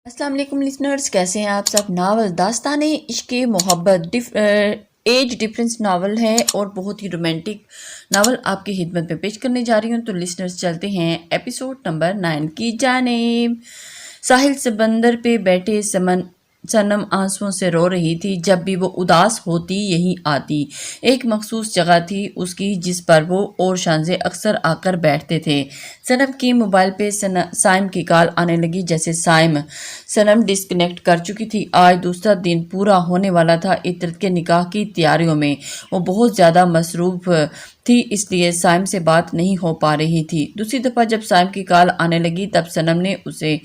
السلام علیکم لسنرز، کیسے ہیں آپ سب؟ ناول داستان عشق محبت ایج ڈفرینس ناول ہے اور بہت ہی رومانٹک ناول آپ کی خدمت میں پیش کرنے جا رہی ہوں۔ تو لسنرز چلتے ہیں ایپیسوڈ نمبر 9 کی جانب۔ ساحل سمندر پہ بیٹھے صنم آنسوؤں سے رو رہی تھی۔ جب بھی وہ اداس ہوتی یہیں آتی۔ ایک مخصوص جگہ تھی اس کی جس پر وہ اور شانزے اکثر آ کر بیٹھتے تھے۔ صنم کی موبائل پہ سائم کی کال آنے لگی۔ جیسے صنم ڈسکنیکٹ کر چکی تھی۔ آج دوسرا دن پورا ہونے والا تھا۔ عطرت کے نکاح کی تیاریوں میں وہ بہت زیادہ مصروف تھی، اس لیے سائم سے بات نہیں ہو پا رہی تھی۔ دوسری دفعہ جب سائم کی کال آنے لگی تب صنم نے اسے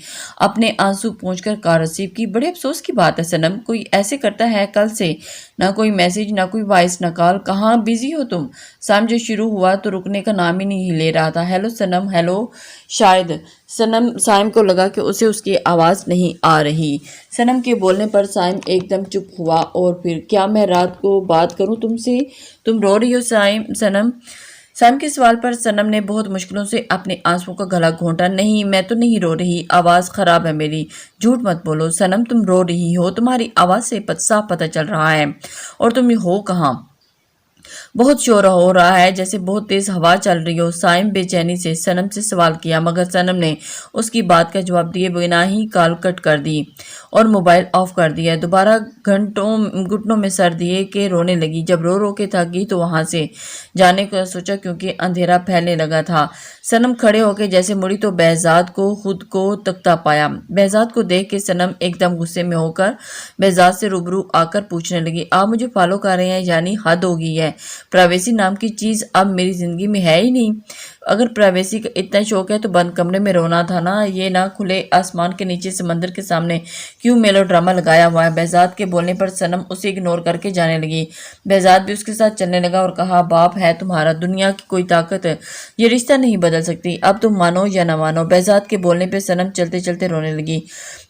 اپنے آنسو پوچھ کر کال ریسیو کی۔ بڑے افسوس کی بات ہے صنم، کوئی ایسے کرتا ہے کل سے نہ کوئی میسج، نہ کوئی وائس، نہ کال۔ کہاں بزی ہو تم؟ سائم جو شروع ہوا تو رکنے کا نام ہی نہیں لے رہا تھا۔ ہیلو صنم، ہیلو۔ شاید سائم کو لگا کہ اسے اس کی آواز نہیں آ رہی۔ صنم کے بولنے پر سائم ایک دم چپ ہوا اور پھر کیا میں رات کو بات کروں تم سے؟ تم رو رہی ہو صنم؟ سائم کے سوال پر صنم نے بہت مشکلوں سے اپنے آنسوؤں کا گلا گھونٹا۔ نہیں، میں تو نہیں رو رہی، آواز خراب ہے میری۔ جھوٹ مت بولو صنم، تم رو رہی ہو، تمہاری آواز سے صاف پتہ چل رہا ہے۔ اور تم ہو کہاں؟ بہت شور ہو رہا ہے، جیسے بہت تیز ہوا چل رہی ہو۔ سائم بے چینی سے صنم سے سوال کیا، مگر صنم نے اس کی بات کا جواب دیے بنا ہی کال کٹ کر دی اور موبائل آف کر دیا۔ دوبارہ گھٹنوں میں سر دیے کہ رونے لگی۔ جب رو رو کے تھک گئی تو وہاں سے جانے کا سوچا کیونکہ اندھیرا پھیلنے لگا تھا۔ صنم کھڑے ہو کے جیسے مڑی تو بہزاد کو خود کو تکتا پایا۔ بہزاد کو دیکھ کے صنم ایک دم غصے میں ہو کر بہزاد سے روبرو آ کر پوچھنے لگی، آپ مجھے فالو کر رہے ہیں؟ یعنی حد ہو گئی ہے، پرائیویسی نام کی چیز اب میری زندگی میں ہے ہی نہیں۔ اگر پرائیویسی کا اتنا شوق ہے تو بند کمرے میں رونا تھا نا، یہ نہ کھلے آسمان کے نیچے سمندر کے سامنے کیوں میلو ڈرامہ لگایا ہوا ہے؟ بہزاد کے بولنے پر صنم اسے اگنور کر کے جانے لگی۔ بہزاد بھی اس کے ساتھ چلنے لگا اور کہا، باپ ہے تمہارا، دنیا کی کوئی طاقت یہ رشتہ نہیں بدل سکتی، اب تم مانو یا نہ مانو۔ بہزاد کے بولنے پہ صنم چلتے چلتے رونے لگی۔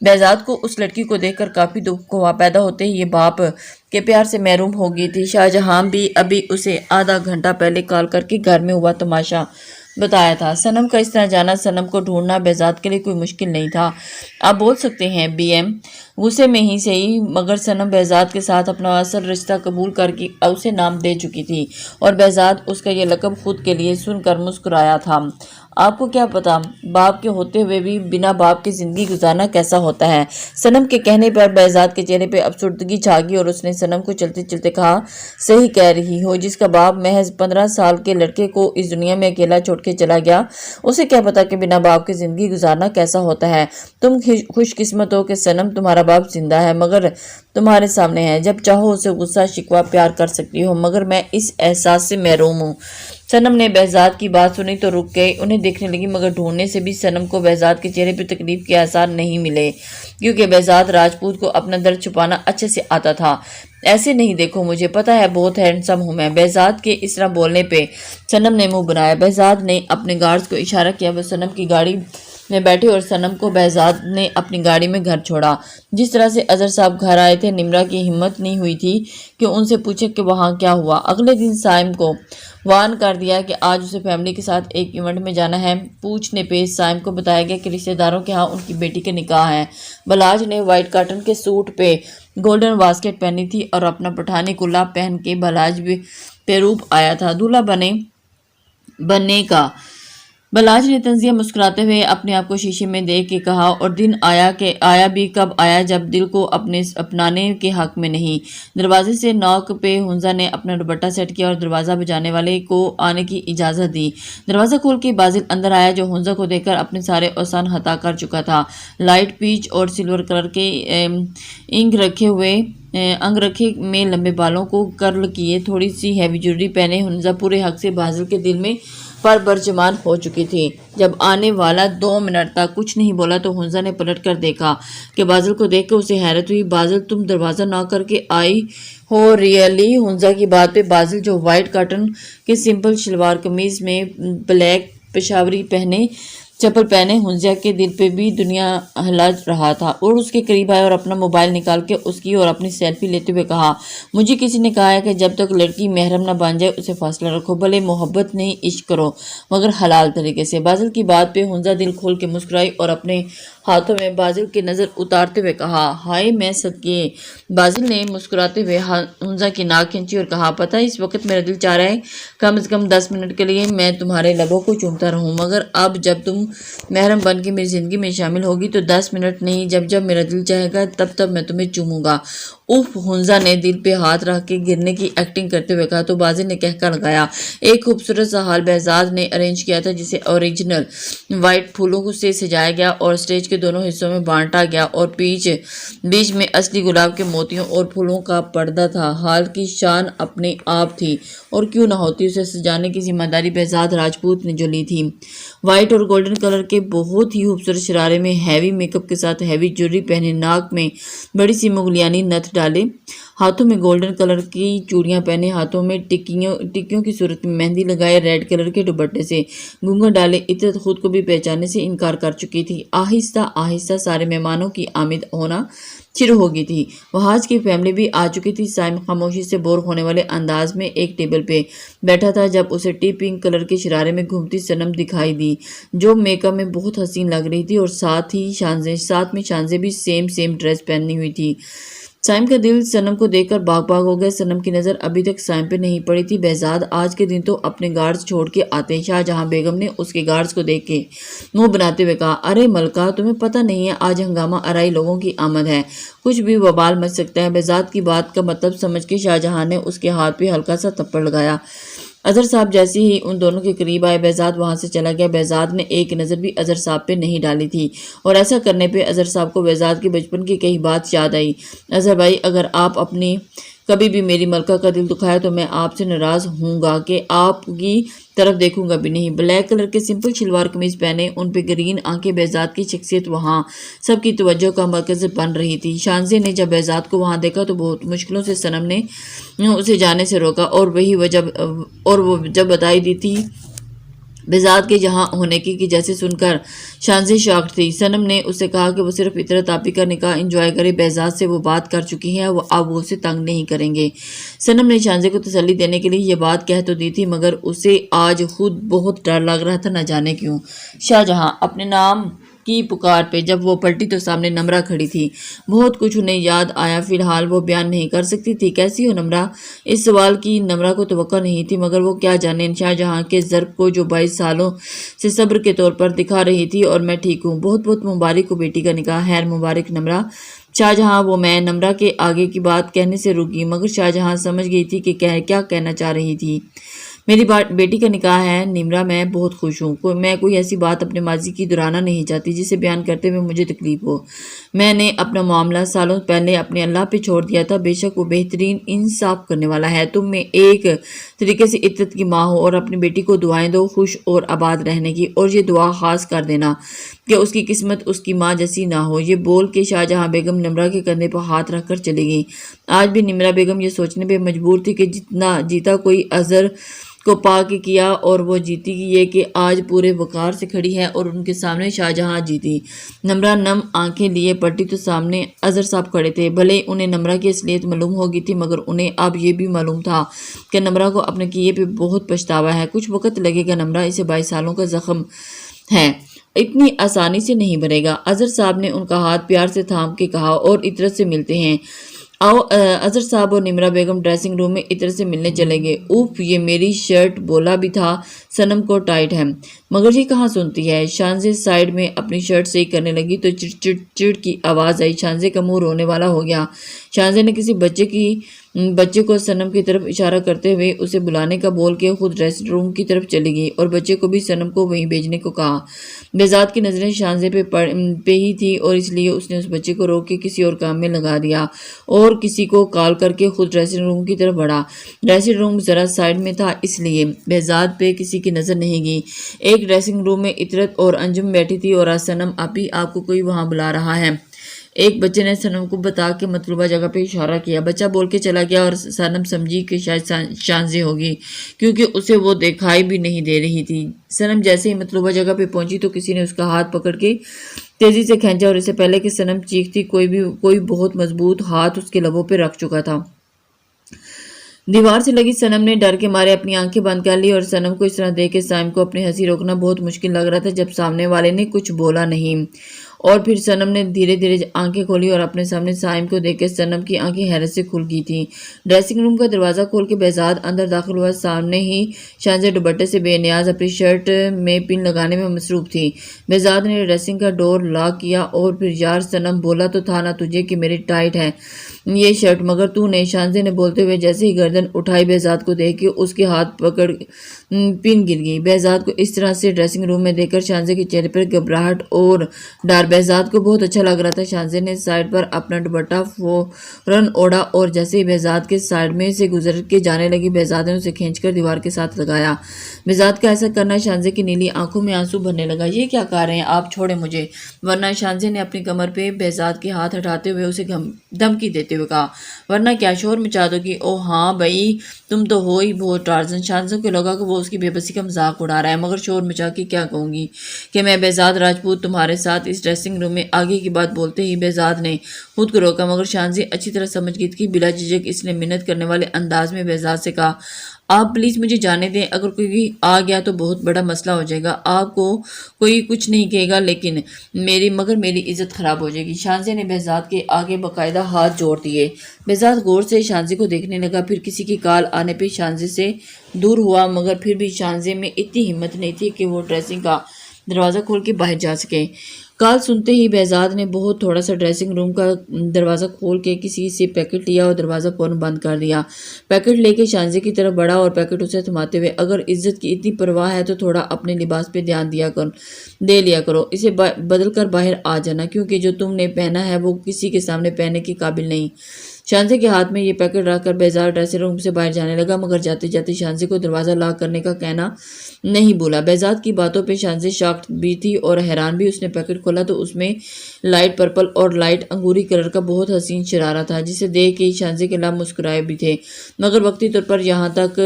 بہزاد کو اس لڑکی کو دیکھ کر کافی دکھ ہوا۔ پیدا ہوتے ہی یہ باپ کے پیار سے محروم ہو گئی تھی۔ شاہجہاں بھی ابھی اسے آدھا گھنٹہ پہلے کال کر کے گھر میں ہوا تماشا بتایا تھا۔ صنم کا اس طرح جانا، صنم کو ڈھونڈنا بہزاد کے لیے کوئی مشکل نہیں تھا۔ آپ بول سکتے ہیں بی ایم، غصے میں ہی صحیح، مگر صنم بہزاد کے ساتھ اپنا اصل رشتہ قبول کر کے اسے نام دے چکی تھی اور بہزاد اس کا یہ لقب خود کے لیے سن کر مسکرایا تھا۔ آپ کو کیا پتا باپ کے ہوتے ہوئے بھی بنا باپ کی زندگی گزارنا کیسا ہوتا ہے؟ صنم کے کہنے پر بہزاد کے چہرے پہ افسردگی چھا گئی اور اس نے صنم کو چلتے چلتے کہا، صحیح کہہ رہی ہو، جس کا باپ محض 15 سال کے لڑکے کو اس دنیا میں اکیلا چھوڑ کے چلا گیا، اسے کیا پتا کہ بنا باپ کی زندگی گزارنا کیسا ہوتا ہے۔ تم خوش قسمت ہو کہ صنم تمہارا باپ زندہ ہے، مگر تمہارے سامنے ہے، جب چاہو اسے غصہ شکوہ پیار کر سکتی ہو، مگر میں اس احساس سے محروم ہوں۔ صنم نے بہزاد کی بات سنی تو رک گئی، انہیں دیکھنے لگی، مگر ڈھونڈنے سے بھی صنم کو بہزاد کے چہرے پہ تکلیف کے آثار نہیں ملے، کیونکہ بہزاد راجپوت کو اپنا درد چھپانا اچھے سے آتا تھا۔ ایسے نہیں دیکھو، مجھے پتا ہے بہت ہینڈسم ہوں میں۔ بہزاد کے اس طرح بولنے پہ صنم نے منہ بنایا۔ بہزاد نے اپنے گارڈز کو اشارہ کیا، وہ صنم کی گاڑی میں بیٹھے اور صنم کو بہزاد نے اپنی گاڑی میں گھر چھوڑا۔ جس طرح سے اظہر صاحب گھر آئے تھے، نمرہ کی ہمت نہیں ہوئی تھی کہ ان سے پوچھے کہ وہاں کیا ہوا۔ اگلے دن سائم کو وارن کر دیا کہ آج اسے فیملی کے ساتھ ایک ایونٹ میں جانا ہے۔ پوچھنے پہ سائم کو بتایا گیا کہ رشتہ داروں کے ہاں ان کی بیٹی کا نکاح ہے۔ بلاج نے وائٹ کاٹن کے سوٹ پہ گولڈن واسکٹ پہنی تھی اور اپنا پٹھانی کلا پہن کے بلاج پہ روپ آیا تھا دولہا بننے کا۔ بلاج نے تنزیہ مسکراتے ہوئے اپنے آپ کو شیشے میں دیکھ کے کہا، اور دن آیا بھی کب آیا جب دل کو اپنانے کے حق میں نہیں۔ دروازے سے نوک پہ ہنزا نے اپنا دوپٹہ سیٹ کیا اور دروازہ بجانے والے کو آنے کی اجازت دی۔ دروازہ کھول کے بازل اندر آیا، جو ہنزا کو دیکھ کر اپنے سارے اوزان ہتا کر چکا تھا۔ لائٹ پیچ اور سلور کلر کے انگ رکھے میں لمبے بالوں کو کرل کیے، تھوڑی سی ہیوی جویلری پہنے ہنزا پورے حق سے بازل کے دل میں پر برجمان ہو چکی تھی۔ جب آنے والا 2 منٹ تک کچھ نہیں بولا تو ہنزا نے پلٹ کر دیکھا کہ بازل کو دیکھ کے اسے حیرت ہوئی۔ بازل، تم دروازہ ناک کر کے آئی ہو ریئلی؟ ہنزا کی بات پہ بازل، جو وائٹ کاٹن کے سمپل شلوار قمیض میں بلیک پشاوری چپل پہنے ہنزا کے دل پہ بھی دنیا ہلا رہا تھا، اور اس کے قریب آیا اور اپنا موبائل نکال کے اس کی اور اپنی سیلفی لیتے ہوئے کہا، مجھے کسی نے کہا ہے کہ جب تک لڑکی محرم نہ بن جائے اسے فاصلہ رکھو، بھلے محبت نہیں عشق کرو مگر حلال طریقے سے۔ بازل کی بات پہ ہنزا دل کھول کے مسکرائی اور اپنے ہاتھوں میں بازل کی نظر اتارتے ہوئے کہا، ہائے میں صدقے۔ بازل نے مسکراتے ہوئے حنزہ کی ناک کھینچی اور کہا، پتہ اس وقت میرا دل چاہ رہا ہے کم از کم 10 منٹ کے لیے میں تمہارے لبوں کو چومتا رہوں، مگر اب جب تم محرم بن کے میری زندگی میں شامل ہوگی تو 10 منٹ نہیں، جب جب میرا دل چاہے گا تب میں تمہیں چوموں گا۔ اف، حنزہ نے دل پہ ہاتھ رکھ کے گرنے کی ایکٹنگ کرتے ہوئے کہا تو بازل نے کہہ کر لگایا، ایک خوبصورت سا ہال بہزاد نے ارینج کیا تھا جسے اوریجنل وائٹ پھولوں سے سجایا گیا اور اسٹیج کے دونوں حصوں میں بانٹا گیا اور بیچ میں اصلی گلاب کے موتیوں اور پھولوں کا پردہ تھا۔ ہال کی شان اپنے آپ تھی اور کیوں نہ ہوتی، اسے سجانے کی ذمہ داری بہزاد راجپوت نے جو لی تھی۔ وائٹ اور گولڈن کلر کے بہت ہی خوبصورت شرارے میں ہیوی میک اپ کے ساتھ ہیوی جویلری پہنے، ناک میں بڑی سی مغلیانی نتھ ڈالے، ہاتھوں میں گولڈن کلر کی چوڑیاں پہنے، ہاتھوں میں ٹکیوں کی صورت میں مہندی لگائے، ریڈ کلر کے دوپٹے سے گھونگھٹ ڈالے، عطرت خود کو بھی پہچاننے سے انکار کر چکی تھی۔ آہستہ آہستہ سارے مہمانوں کی آمد ہونا شروع ہو گئی تھی۔ وہاج کی فیملی بھی آ چکی تھی۔ سائم خاموشی سے بور ہونے والے انداز میں ایک ٹیبل پہ بیٹھا تھا جب اسے ٹی پنک کلر کے شرارے میں گھومتی صنم دکھائی دی، جو میک اپ میں بہت حسین لگ رہی تھی اور ساتھ میں شانزے بھی سیم ڈریس پہنی ہوئی تھی۔ سائم کا دل صنم کو دیکھ کر باغ ہو گیا۔ صنم کی نظر ابھی تک سائم پہ نہیں پڑی تھی۔ بہزاد آج کے دن تو اپنے گارڈز چھوڑ کے آتے۔ شاہجہاں بیگم نے اس کے گارڈز کو دیکھ کے منہ بناتے ہوئے کہا، ارے ملکہ، تمہیں پتہ نہیں ہے آج ہنگامہ آرائی لوگوں کی آمد ہے، کچھ بھی وبال مچ سکتا ہے۔ بہزاد کی بات کا مطلب سمجھ کے شاہجہاں نے اس کے ہاتھ پہ ہلکا سا تھپڑ لگایا۔ اظہر صاحب جیسے ہی ان دونوں کے قریب آئے بہزاد وہاں سے چلا گیا۔ بہزاد نے ایک نظر بھی اظہر صاحب پہ نہیں ڈالی تھی اور ایسا کرنے پہ اظہر صاحب کو بہزاد کے بچپن کی کئی بات یاد آئی۔ اظہر بھائی، اگر آپ اپنی کبھی بھی میری ملکہ کا دل دکھایا تو میں آپ سے ناراض ہوں گا کہ آپ کی طرف دیکھوں گا بھی نہیں۔ بلیک کلر کے سمپل شلوار قمیض پہنے، ان پہ گرین آنکھیں، بہزاد کی شخصیت وہاں سب کی توجہ کا مرکز بن رہی تھی۔ شانزے نے جب بہزاد کو وہاں دیکھا تو بہت مشکلوں سے صنم نے اسے جانے سے روکا اور وہ جب بتائی دی تھی بہزاد کے جہاں ہونے کی جیسے سن کر شانزے شاکڈ تھی۔ صنم نے اس سے کہا کہ وہ صرف عطرت آپی کا نکاح انجوائے کرے، بہزاد سے وہ بات کر چکی ہے، اب وہ اسے تنگ نہیں کریں گے۔ صنم نے شانزے کو تسلی دینے کے لیے یہ بات کہہ تو دی تھی مگر اسے آج خود بہت ڈر لگ رہا تھا، نہ جانے کیوں۔ شاہجہاں اپنے نام کی پکار پہ جب وہ پلٹی تو سامنے نمرہ کھڑی تھی۔ بہت کچھ انہیں یاد آیا، فی الحال وہ بیان نہیں کر سکتی تھی۔ کیسی ہو نمرہ؟ اس سوال کی نمرہ کو توقع نہیں تھی مگر وہ کیا جانے شاہجہاں کے ضرب کو جو 22 سالوں سے صبر کے طور پر دکھا رہی تھی۔ اور میں ٹھیک ہوں، بہت بہت مبارک ہو بیٹی کا نکاح، خیر مبارک نمرہ۔ شاہجہاں میں نمرہ کے آگے کی بات کہنے سے رک گئی مگر شاہجہاں سمجھ گئی تھی کہ کیا کہنا چاہ رہی تھی۔ میری بیٹی کا نکاح ہے نمرہ، میں بہت خوش ہوں۔ میں کوئی ایسی بات اپنے ماضی کی دہرانا نہیں چاہتی جسے بیان کرتے ہوئے مجھے تکلیف ہو۔ میں نے اپنا معاملہ سالوں پہلے اپنے اللہ پہ چھوڑ دیا تھا، بے شک وہ بہترین انصاف کرنے والا ہے۔ تم میں ایک طریقے سے عطرت کی ماں ہو اور اپنی بیٹی کو دعائیں دو خوش اور آباد رہنے کی، اور یہ دعا خاص کر دینا کہ اس کی قسمت اس کی ماں جیسی نہ ہو۔ یہ بول کے شاہجہاں بیگم نمرہ کے کندھے پر ہاتھ رکھ کر چلی گئی۔ آج بھی نمرہ بیگم یہ سوچنے پہ مجبور تھی کہ جتنا جیتا کوئی اظہر کو پا کے کیا اور وہ جیتی یہ کہ آج پورے وقار سے کھڑی ہے اور ان کے سامنے شاہجہاں جیتی۔ نمرہ نم آنکھیں لیے پڑتی تو سامنے اظہر صاحب کھڑے تھے۔ بھلے انہیں نمرہ کی اصلیت معلوم ہو گئی تھی مگر انہیں اب یہ بھی معلوم تھا کہ نمرہ کو اپنے کیے پہ بہت پچھتاوا ہے۔ کچھ وقت لگے گا نمرہ، اسے 22 سالوں کا زخم ہے، اتنی آسانی سے نہیں بھرے گا۔ اظہر صاحب نے ان کا ہاتھ پیار سے تھام کے کہا، اور عطرت سے ملتے ہیں۔ آؤ۔ اظہر صاحب اور نمرہ بیگم ڈریسنگ روم میں عطرت سے ملنے چلے گئے۔ اوف، یہ میری شرٹ بولا بھی تھا صنم کو ٹائٹ ہے مگر یہ کہاں سنتی ہے۔ شانزے سائڈ میں اپنی شرٹ صحیح کرنے لگی تو چڑ کی آواز آئی۔ شانزے کا منہ رونے والا ہو گیا۔ شانزے نے کسی بچے کو صنم کی طرف اشارہ کرتے ہوئے اسے بلانے کا بول کے خود ڈریسنگ روم کی طرف چلی گئی اور بچے کو بھی صنم کو وہیں بھیجنے کو کہا۔ بہزاد کی نظریں شانزے پہ ہی تھی اور اس لیے اس نے اس بچے کو روک کے کسی اور کام میں لگا دیا اور کسی کو کال کر کے خود ڈریسنگ روم کی طرف بڑھا۔ ڈریسنگ روم ذرا سائڈ میں تھا اس لیے بہزاد پہ کسی کی نظر نہیں گئی۔ ایک ڈریسنگ روم میں عطرت اور انجم بیٹھی تھی اور صنم آپی، آپ کو کوئی وہاں بلا رہا ہے۔ ایک بچے نے صنم کو بتا کے مطلوبہ جگہ پہ اشارہ کیا۔ بچہ بول کے چلا گیا اور صنم سمجھی کہ شاید شانزے ہوگی کیونکہ اسے وہ دکھائی بھی نہیں دے رہی تھی۔ صنم جیسے ہی مطلوبہ جگہ پہ پہنچی تو کسی نے اس کا ہاتھ پکڑ کے تیزی سے کھینچا اور اس سے پہلے کہ صنم چیختی کوئی بہت مضبوط ہاتھ اس کے لبوں پہ رکھ چکا تھا۔ دیوار سے لگی صنم نے ڈر کے مارے اپنی آنکھیں بند کر لی اور صنم کو اس طرح دیکھ کے سائم کو اپنی ہنسی روکنا بہت مشکل لگ رہا تھا جب سامنے والے نے کچھ بولا نہیں اور پھر صنم نے دھیرے دھیرے آنکھیں کھولی اور اپنے سامنے سائم کو دیکھ کے صنم کی آنکھیں حیرت سے کھل گئی تھیں۔ ڈریسنگ روم کا دروازہ کھول کے بہزاد اندر داخل ہوا۔ سامنے ہی شانزیں دوپٹے سے بے نیاز اپنی شرٹ میں پن لگانے میں مصروف تھی۔ بہزاد نے ڈریسنگ کا ڈور لاک کیا اور پھر یار صنم بولا تو تھا نا تجھے کہ میری ٹائٹ ہے یہ شرٹ مگر تو نے، شانزے نے بولتے ہوئے جیسے ہی گردن اٹھائی بہزاد کو دیکھ کے اس کے ہاتھ پکڑ پن گر گئی۔ بہزاد کو اس طرح سے ڈریسنگ روم میں دیکھ کر شانزے کے چہرے پر گھبراہٹ اور ڈر بہزاد کو بہت اچھا لگ رہا تھا۔ شانزے نے سائڈ پر اپنا دوپٹہ فوراً اوڑھا اور جیسے ہی بہزاد کے سائڈ میں سے گزر کے جانے لگی بہزاد نے اسے کھینچ کر دیوار کے ساتھ لگایا۔ بہزاد کا ایسا کرنا شانزے کی نیلی آنکھوں میں آنسو بھرنے لگا۔ یہ کیا کر رہے ہیں آپ، چھوڑیں مجھے ورنہ، شانزے نے اپنی کمر پہ بہزاد کے ہاتھ ہٹاتے ہوئے اسے دھمکی دیتے ہوئے کہا، ورنہ کیا شور مچا دو گی؟ او ہاں بھائی تم تو ہو ہی بہت ٹارزن۔ شانزے کو لگا کہ وہ اس کی بے بسی کا مذاق اڑا رہا ہے، مگر شور مچا کے کیا کہوں گی کہ میں بہزاد راجپوت تمہارے ساتھ اس ڈریسنگ روم میں آگے کی بات بولتے ہی بہزاد نے خود کو روکا، مگر شانزی اچھی طرح سمجھ گئی تھی کہ بلا جھجک اس نے منت کرنے والے انداز میں بہزاد سے کہا، آپ پلیز مجھے جانے دیں، اگر کوئی آ گیا تو بہت بڑا مسئلہ ہو جائے گا، آپ کو کوئی کچھ نہیں کہے گا لیکن میری عزت خراب ہو جائے گی۔ شانزے نے بہزاد کے آگے باقاعدہ ہاتھ جوڑ دیے۔ بہزاد غور سے شانزے کو دیکھنے لگا، پھر کسی کی کال آنے پہ شانزے سے دور ہوا، مگر پھر بھی شانزے میں اتنی ہمت نہیں تھی کہ وہ ڈریسنگ کا دروازہ کھول کے باہر جا سکے۔ کال سنتے ہی بہزاد نے بہت تھوڑا سا ڈریسنگ روم کا دروازہ کھول کے کسی سے پیکٹ لیا اور دروازہ فوراً بند کر دیا۔ پیکٹ لے کے شانزے کی طرف بڑھا اور پیکٹ اسے تھماتے ہوئے، اگر عزت کی اتنی پرواہ ہے تو تھوڑا اپنے لباس پہ دھیان دے لیا کرو، اسے بدل کر باہر آ جانا، کیونکہ جو تم نے پہنا ہے وہ کسی کے سامنے پہننے کے قابل نہیں۔ شانزے کے ہاتھ میں یہ پیکٹ رکھ کر بہزاد ڈریسنگ روم سے باہر جانے لگا، مگر جاتے جاتے شانزے کو دروازہ لاک کرنے کا کہنا نہیں بھولا۔ بہزاد کی باتوں پہ شانزے شاکڈ بھی تھی اور حیران بھی۔ اس نے پیکٹ کھولا تو اس میں لائٹ پرپل اور لائٹ انگوری کلر کا بہت حسین شرارہ تھا، جسے دیکھ کے شانزے کے لب مسکرائے بھی تھے، مگر وقتی طور پر یہاں تک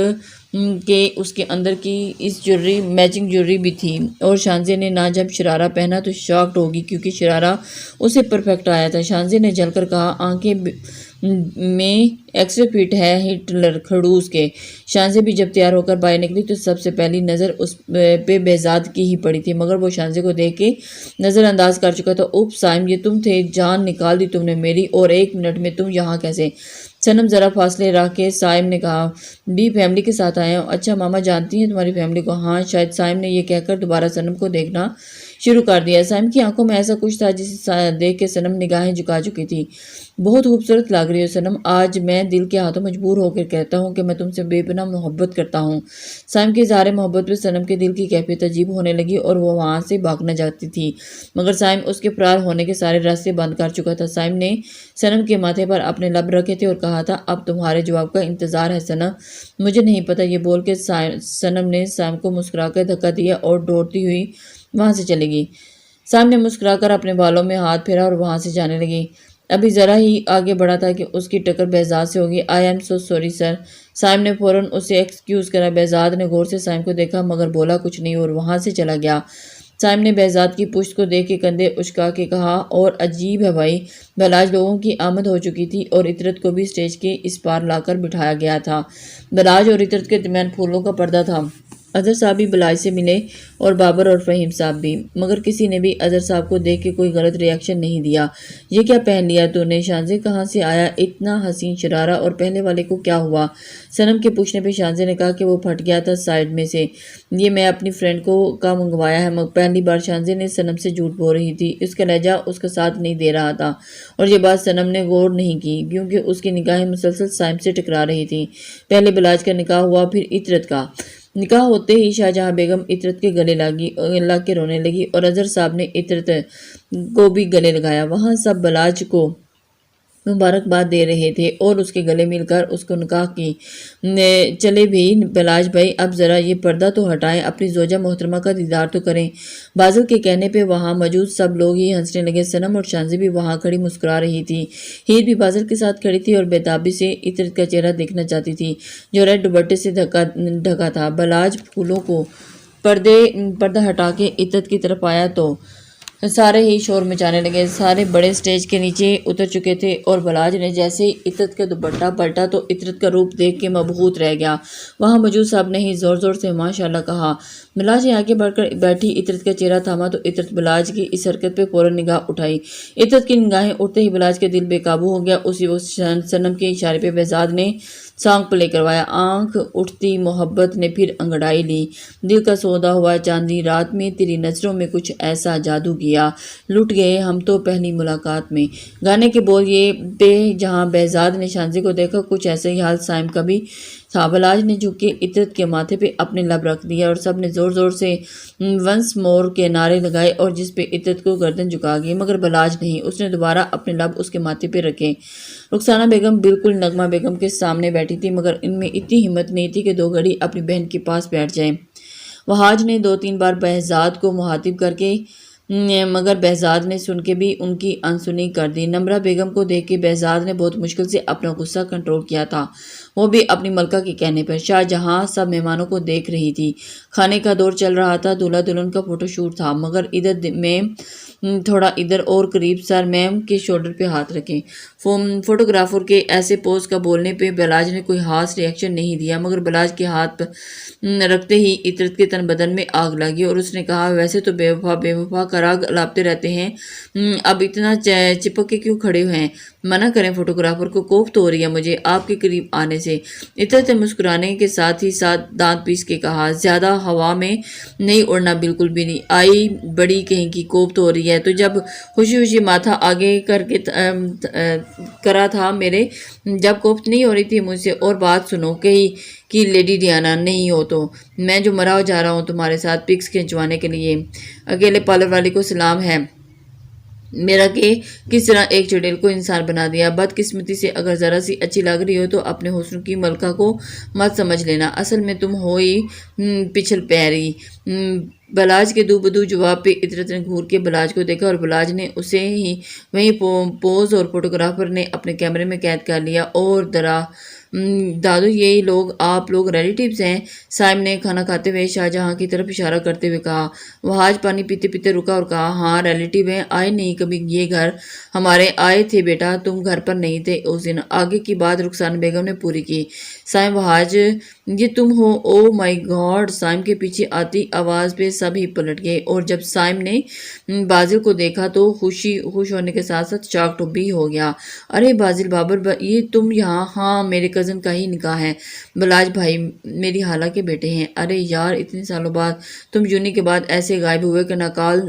کہ اس کے اندر کی اس جویلری میچنگ جویلری بھی تھی، اور شانزے نے نہ جب شرارہ پہنا تو شاکڈ ہوگی کیونکہ شرارہ اسے پرفیکٹ آیا تھا۔ شانزے نے جل کر کہا، آنکھیں میں ایکسٹرا فٹ ہے ہٹلر خڑوس کے۔ شانزے بھی جب تیار ہو کر باہر نکلی تو سب سے پہلی نظر اس پہ بہزاد کی ہی پڑی تھی، مگر وہ شانزے کو دیکھ کے نظر انداز کر چکا تھا۔ اوپ سائم، یہ تم تھے، جان نکال دی تم نے میری، اور 1 منٹ میں تم یہاں کیسے؟ صنم ذرا فاصلے رکھ کے سائم نے کہا، بھی فیملی کے ساتھ آیا ہوں۔ اچھا ماما جانتی ہیں تمہاری فیملی کو؟ ہاں شاید، سائم نے یہ کہہ کر دوبارہ صنم کو دیکھنا شروع کر دیا۔ سائم کی آنکھوں میں ایسا کچھ تھا جسے دیکھ کے صنم نگاہیں جھکا چکی تھی۔ بہت خوبصورت لگ رہی ہو صنم، آج میں دل کے ہاتھوں مجبور ہو کر کہتا ہوں کہ میں تم سے بے پناہ محبت کرتا ہوں۔ سائم کے اظہار محبت پہ صنم کے دل کی کیفیت عجیب ہونے لگی اور وہ وہاں سے بھاگنا چاہتی تھی، مگر سائم اس کے فرار ہونے کے سارے راستے بند کر چکا تھا۔ سائم نے صنم کے ماتھے پر اپنے لب رکھے تھے اور کہا تھا، اب تمہارے جواب کا انتظار ہے صنم۔ مجھے نہیں پتا، یہ بول کے صنم نے سائم کو مسکرا کر دھکا دیا اور دوڑتی ہوئی وہاں سے چلے گئی۔ سائم نے مسکرا کر اپنے بالوں میں ہاتھ پھیرا اور وہاں سے جانے لگی۔ ابھی ذرا ہی آگے بڑھا تھا کہ اس کی ٹکر بہزاد سے ہوگی۔ I am so sorry sir. سائم نے فوراً اسے ایکسکیوز کرا۔ بہزاد نے غور سے سائم کو دیکھا مگر بولا کچھ نہیں اور وہاں سے چلا گیا۔ سائم نے بہزاد کی پشت کو دیکھ کے کندھے اچکا کے کہا، اور عجیب ہے بھائی، بلاج لوگوں کی آمد ہو چکی تھی اور عطرت کو بھی اسٹیج کے اس پار لا کر بٹھایا گیا تھا۔ بلاج اور عطرت کے درمیان پھولوں کا پردہ تھا۔ اظہر صاحب بھی بلاج سے ملے اور بابر اور فہیم صاحب بھی، مگر کسی نے بھی اظہر صاحب کو دیکھ کے کوئی غلط ری ایکشن نہیں دیا۔ یہ کیا پہن لیا تو نے؟ شانزے کہاں سے آیا اتنا حسین شرارہ، اور پہلے والے کو کیا ہوا؟ صنم کے پوچھنے پہ شانزے نے کہا کہ وہ پھٹ گیا تھا سائڈ میں سے، یہ میں اپنی فرینڈ کا منگوایا ہے۔ پہلی بار شانزے نے صنم سے جھوٹ بول رہی تھی، اس کا لہجہ اس کا ساتھ نہیں دے رہا تھا، اور یہ بات صنم نے غور نہیں کی کیونکہ اس کی نگاہیں مسلسل سائم سے ٹکرا رہی تھیں۔ پہلے بلاج کا نکاح ہوا، پھر عطرت کا۔ نکاح ہوتے ہی شاہجہاں بیگم عطرت کے گلے لگ کے رونے لگی اور اظہر صاحب نے عطرت کو بھی گلے لگایا۔ وہاں سب بلاج کو مبارکباد دے رہے تھے اور اس کے گلے مل کر اس کو نکاح کی۔ چلے بھی بلاج بھائی، اب ذرا یہ پردہ تو ہٹائیں، اپنی زوجہ محترمہ کا دیدار تو کریں۔ بازل کے کہنے پہ وہاں موجود سب لوگ ہی ہنسنے لگے۔ صنم اور شانزی بھی وہاں کھڑی مسکرا رہی تھی۔ ہیر بھی بازل کے ساتھ کھڑی تھی اور بےتابی سے عطرت کا چہرہ دیکھنا چاہتی تھی جو ریڈ دوپٹے سے ڈھکا تھا۔ بلاج پھولوں کو پردہ ہٹا کے عطرت کی طرف آیا تو سارے ہی شور مچانے لگے، سارے بڑے سٹیج کے نیچے اتر چکے تھے اور بلاج نے جیسے ہی عطرت کا دوپٹہ پلٹا تو عطرت کا روپ دیکھ کے مبہوت رہ گیا۔ وہاں موجود سب نے ہی زور زور سے ماشاءاللہ کہا۔ بلاج نے آگے بڑھ کر بیٹھی عطرت کا چہرہ تھاما تو عطرت بلاج کی اس حرکت پہ فوراً نگاہ اٹھائی۔ عطرت کی نگاہیں اٹھتے ہی بلاج کا دل بے قابو ہو گیا۔ اسی وقت صنم کے اشارے پہ بہزاد نے سانگ پلے کروایا۔ آنکھ اٹھتی محبت نے پھر انگڑائی لی۔ دل کا سودا ہوا چاندنی رات میں تیری نظروں میں کچھ ایسا جادو کیا، لٹ گئے ہم تو پہلی ملاقات میں۔ گانے کے بول یہ پہ جہاں بہزاد نے شانزی کو دیکھا، کچھ ایسا ہی حال سائم کا بھی تھا۔ بلاج نے جھک کے عطرت کے ماتھے پہ اپنے لب رکھ دیا اور سب نے زور زور سے ونس مور کے نعرے لگائے اور جس پہ عطرت کو گردن جھکا گئی، مگر بلاج نہیں، اس نے دوبارہ اپنے لب اس کے ماتھے پہ رکھے۔ رخسانہ بیگم بالکل نغمہ بیگم کے سامنے بیٹھی تھی، مگر ان میں اتنی ہمت نہیں تھی کہ 2 گھڑی اپنی بہن کے پاس بیٹھ جائے۔ وہاج نے 2-3 بار بہزاد کو مخاطب کر کے مگر بہزاد نے سن کے بھی ان کی انسنی کر دی۔ نمرہ بیگم کو دیکھ کے بہزاد نے بہت مشکل سے اپنا غصہ کنٹرول کیا تھا، وہ بھی اپنی ملکہ کے کہنے پر۔ شاہ جہاں سب مہمانوں کو دیکھ رہی تھی۔ کھانے کا دور چل رہا تھا، دولہا دلہن کا فوٹو شوٹ تھا، مگر ادھر میں تھوڑا ادھر اور قریب سر میم کے شولڈر پہ ہاتھ رکھیں۔ فوٹوگرافر کے ایسے پوز کا بولنے پہ بلاج نے کوئی خاص ری ایکشن نہیں دیا، مگر بلاج کے ہاتھ رکھتے ہی عطرت کے تن بدن میں آگ لگی اور اس نے کہا، ویسے تو بے وفا کا راگ الاپتے رہتے ہیں، اب اتنا چپک کے کیوں کھڑے ہیں؟ منع کریں فوٹوگرافر کو، کوفت ہو رہی ہے مجھے آپ کے قریب آنے سے۔ عطرت نے مسکرانے کے ساتھ ہی ساتھ دانت پیس کے کہا، زیادہ ہوا میں نہیں اڑنا، بالکل بھی نہیں، آئی بڑی کہیں کی کوفت ہو رہی ہے تو جب خوشی خوشی ماتھا آگے کر کے کرا تھا میرے، جب کوفت نہیں ہو رہی تھی مجھ سے۔ اور بات سنو، کہیں کہ لیڈی ڈیانا نہیں ہو تو میں جو مرا جا رہا ہوں تمہارے ساتھ پکس کھنچوانے کے لیے۔ اکیلے پارلر والی کو سلام ہے میرا کہ کس طرح ایک چڑیل کو انسان بنا دیا۔ بدقسمتی سے اگر ذرا سی اچھی لگ رہی ہو تو اپنے حسن کی ملکہ کو مت سمجھ لینا، اصل میں تم ہو ہی پچھل پیری۔ بلاج کے دو بدو جواب پہ عطرت نے گھور کے بلاج کو دیکھا اور بلاج نے اسے ہی وہیں پوز اور فوٹوگرافر نے اپنے کیمرے میں قید کر لیا۔ اور دادو یہی لوگ آپ لوگ ریلیٹیوز ہیں؟ سائم نے کھانا کھاتے ہوئے شاہ جہاں کی طرف اشارہ کرتے ہوئے کہا۔ وہاج پانی پیتے پیتے رکا اور کہا، ہاں ریلیٹیو ہیں، آئے نہیں کبھی یہ گھر ہمارے؟ آئے تھے بیٹا، تم گھر پر نہیں تھے اس دن۔ آگے کی بات رخسانہ بیگم نے پوری کی۔ سائم، وہاج یہ تم ہو؟ او مائی گاڈ! سائم کے پیچھے آتی آواز پہ سب ہی پلٹ گئے اور جب سائم نے بازل کو دیکھا تو خوش ہونے کے ساتھ ساتھ شاکڈ بھی ہو گیا۔ ارے بازل بابر، یہ تم یہاں؟ ہاں میرے کزن کا ہی نکاح ہے، بلاج بھائی میری خالہ کے بیٹے ہیں۔ ارے یار، اتنے سالوں بعد تم جونی کے بعد ایسے غائب ہوئے کہ نہ کال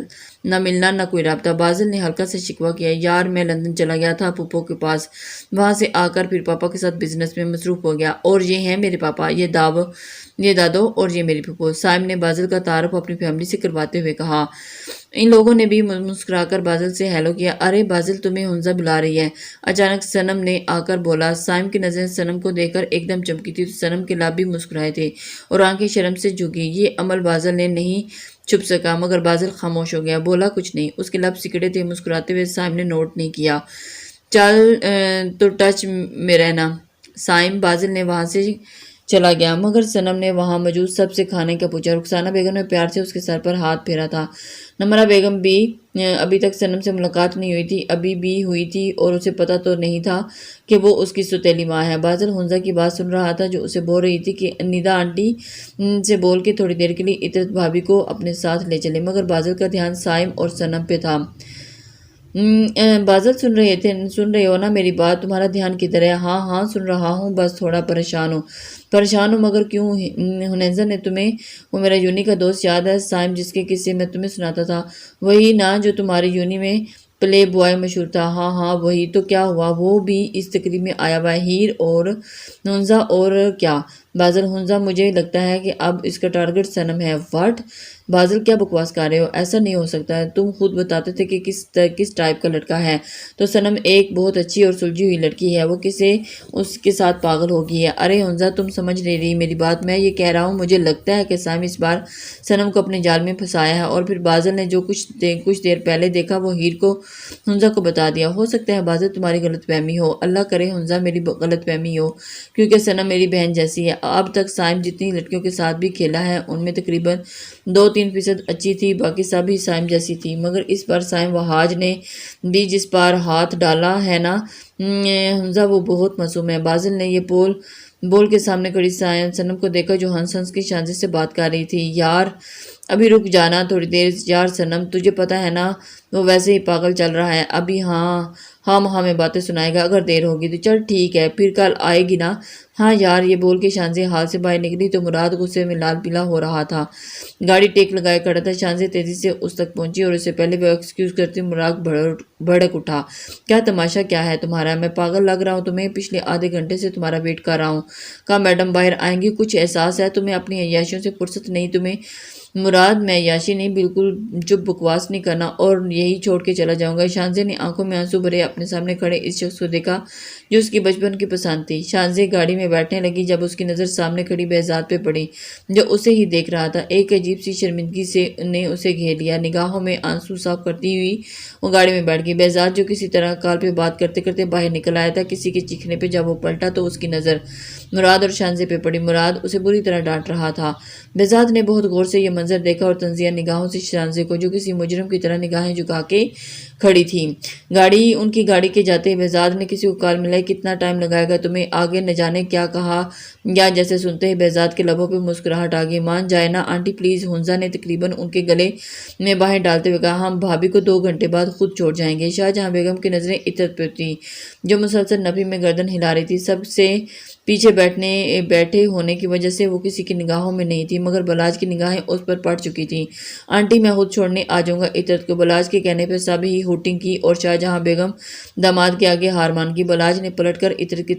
نہ ملنا نہ کوئی رابطہ۔ بازل نے ہلکا سے شکوہ کیا، یار میں لندن چلا گیا تھا پھپھو کے پاس، وہاں سے آ کر پھر پاپا کے ساتھ بزنس میں مصروف ہو گیا، اور یہ ہیں میرے پاپا، یہ دادو اور یہ میری پھپھو۔ سائم نے بازل کا تعارف اپنی فیملی سے کرواتے ہوئے کہا۔ ان لوگوں نے بھی مسکرا کر بازل سے ہیلو کیا۔ ارے بازل، تمہیں ہنزہ بلا رہی ہے، اچانک صنم نے آ کر بولا۔ سائم کی نظریں صنم کو دیکھ کر ایک دم چمکی تھی تو صنم کے لب بھی مسکرائے تھے اور آنکھیں شرم سے جھکی۔ یہ عمل بازل نے نہیں چھپ سکا، مگر بازل خاموش ہو گیا، بولا کچھ نہیں، اس کے لب سکڑے تھے۔ مسکراتے ہوئے سائم نے نوٹ نہیں کیا۔ چل تو ٹچ میں رہنا سائم۔ بازل نے وہاں سے چلا گیا، مگر صنم نے وہاں موجود سب سے کھانے کا پوچھا۔ رخسانہ بیگم نے پیار سے اس کے سر پر ہاتھ پھیرا تھا۔ نمرہ بیگم بھی ابھی تک صنم سے ملاقات نہیں ہوئی تھی، ابھی بھی ہوئی تھی اور اسے پتہ تو نہیں تھا کہ وہ اس کی سوتیلی ماں ہے۔ بازل ہنزہ کی بات سن رہا تھا جو اسے بول رہی تھی کہ ندا آنٹی سے بول کے تھوڑی دیر کے لیے عطرت بھابھی کو اپنے ساتھ لے چلے، مگر بازل کا دھیان سائم اور صنم پہ تھا۔ بازل سن رہے ہو نا میری بات؟ تمہارا دھیان کدھر ہے؟ ہاں سن رہا ہوں، بس تھوڑا پریشان ہوں مگر کیوں؟ ہنیزا نے تمہیں وہ میرا یونی کا دوست یاد ہے سائم، جس کے قصے میں تمہیں سناتا تھا؟ وہی نا جو تمہاری یونی میں پلے بوائے مشہور تھا؟ ہاں وہی۔ تو کیا ہوا؟ وہ بھی اس تقریب میں آیا ہوا ہے؟ ہیر اور ہنزا اور کیا؟ بازل، ہنزا مجھے لگتا ہے کہ اب اس کا ٹارگٹ صنم ہے۔ واٹ؟ بازل کیا بکواس کر رہے ہو؟ ایسا نہیں ہو سکتا ہے، تم خود بتاتے تھے کہ کس ٹائپ کا لڑکا ہے۔ تو صنم ایک بہت اچھی اور سلجھی ہوئی لڑکی ہے، وہ کسے اس کے ساتھ پاگل ہو گئی ہے؟ ارے ہنزا، تم سمجھ نہیں رہی میری بات، میں یہ کہہ رہا ہوں مجھے لگتا ہے کہ سائم اس بار صنم کو اپنے جال میں پھنسایا ہے، اور پھر بازل نے جو کچھ دیر پہلے دیکھا وہ ہیر کو ہنزا کو بتا دیا۔ ہو سکتا ہے بازل تمہاری غلط فہمی ہو، اللہ کرے ہنزا میری غلط فہمی ہو، کیونکہ صنم میری بہن جیسی ہے۔ اب تک سائم جتنی لڑکیوں کے ساتھ بھی کھیلا ہے ان میں تقریباً 2-3% اچھی تھی، باقی سب ہی سائم جیسی تھی، مگر اس بار سائم وہاج نے بھی جس پر ہاتھ ڈالا ہے نا حمزہ، وہ بہت معصوم ہے۔ بازل نے یہ بول کے سامنے کھڑی سنم کو دیکھا جو ہنس ہنس کی شانزے سے بات کر رہی تھی۔ یار ابھی رک جانا تھوڑی دیر، یار سنم تجھے پتہ ہے نا وہ ویسے ہی پاگل چل رہا ہے، ابھی ہاں ہمیں باتیں سنائے گا، اگر دیر ہوگی تو چل ٹھیک ہے پھر کل آئے گی نا۔ ہاں یار، یہ بول کے شانزے ہال سے باہر نکلی تو مراد غصے میں لال پیلا ہو رہا تھا، گاڑی ٹیک لگائے کھڑا تھا۔ شانزے تیزی سے اس تک پہنچی اور اس سے پہلے وہ ایکسکیوز کرتی مراد بھڑک اٹھا۔ کیا تماشا کیا ہے تمہارا؟ میں پاگل لگ رہا ہوں تمہیں؟ پچھلے آدھے گھنٹے سے تمہارا ویٹ کر رہا ہوں۔ کہا میڈم باہر آئیں گی، کچھ احساس ہے تمہیں؟ اپنی عیاشیوں سے فرصت نہیں تمہیں؟ مراد میں عیاشی نہیں، بالکل چپ، بکواس نہیں کرنا اور یہی چھوڑ کے چلا جاؤں گا۔ شانزے نے آنکھوں میں آنسو بھرے اپنے سامنے کھڑے اس شخص کو دیکھا جو اس کی بچپن کی پسند تھی۔ شانزے گاڑی میں بیٹھنے لگی جب اس کی نظر سامنے کھڑی بہزاد پہ پڑی جو اسے ہی دیکھ رہا تھا۔ ایک عجیب سی شرمندگی نے اسے گھیر لیا، نگاہوں میں آنسو صاف کرتی ہوئی وہ گاڑی میں بیٹھ گئی۔ بہزاد جو کسی طرح کال پہ بات کرتے کرتے باہر نکل آیا تھا، کسی کے چیخنے پہ جب وہ پلٹا تو اس کی نظر مراد اور شانزے پہ پڑی۔ مراد اسے بری طرح ڈانٹ رہا تھا۔ بہزاد نے بہت غور سے یہ منظر دیکھا اور تنزیہ نگاہوں سے شانزے کو جو کسی مجرم کی طرح نگاہیں جھکا کے کھڑی تھی۔ ان کی گاڑی کے جاتے بہزاد نے کسی کو کال ملائی۔ کتنا ٹائم لگائے گا تمہیں؟ آگے نہ جانے کیا کہا یا جیسے سنتے ہی بہزاد کے لبوں پہ مسکراہٹ آ گئی۔ مان جائے نا آنٹی پلیز، حمزہ نے تقریباً ان کے گلے میں باہیں ڈالتے ہوئے کہا۔ ہم بھابھی کو 2 گھنٹے بعد خود چھوڑ جائیں گے۔ شاہجہاں بیگم کی نظریں عطرت پہ تھیں جو مسلسل نفی میں گردن ہلا رہی تھی۔ سب سے پیچھے بیٹھے ہونے کی وجہ سے وہ کسی کی نگاہوں میں نہیں تھی، مگر بلاج کی نگاہیں اس پر پڑ چکی تھیں۔ آنٹی میں خود چھوڑنے آ جاؤں گا عطرت کو۔ بلاج کے کہنے پہ سب ہی ہوٹنگ کی اور شاہجہاں بیگم داماد کے آگے ہار مان گئی۔ بلاج نے پلٹ کر عطرت کی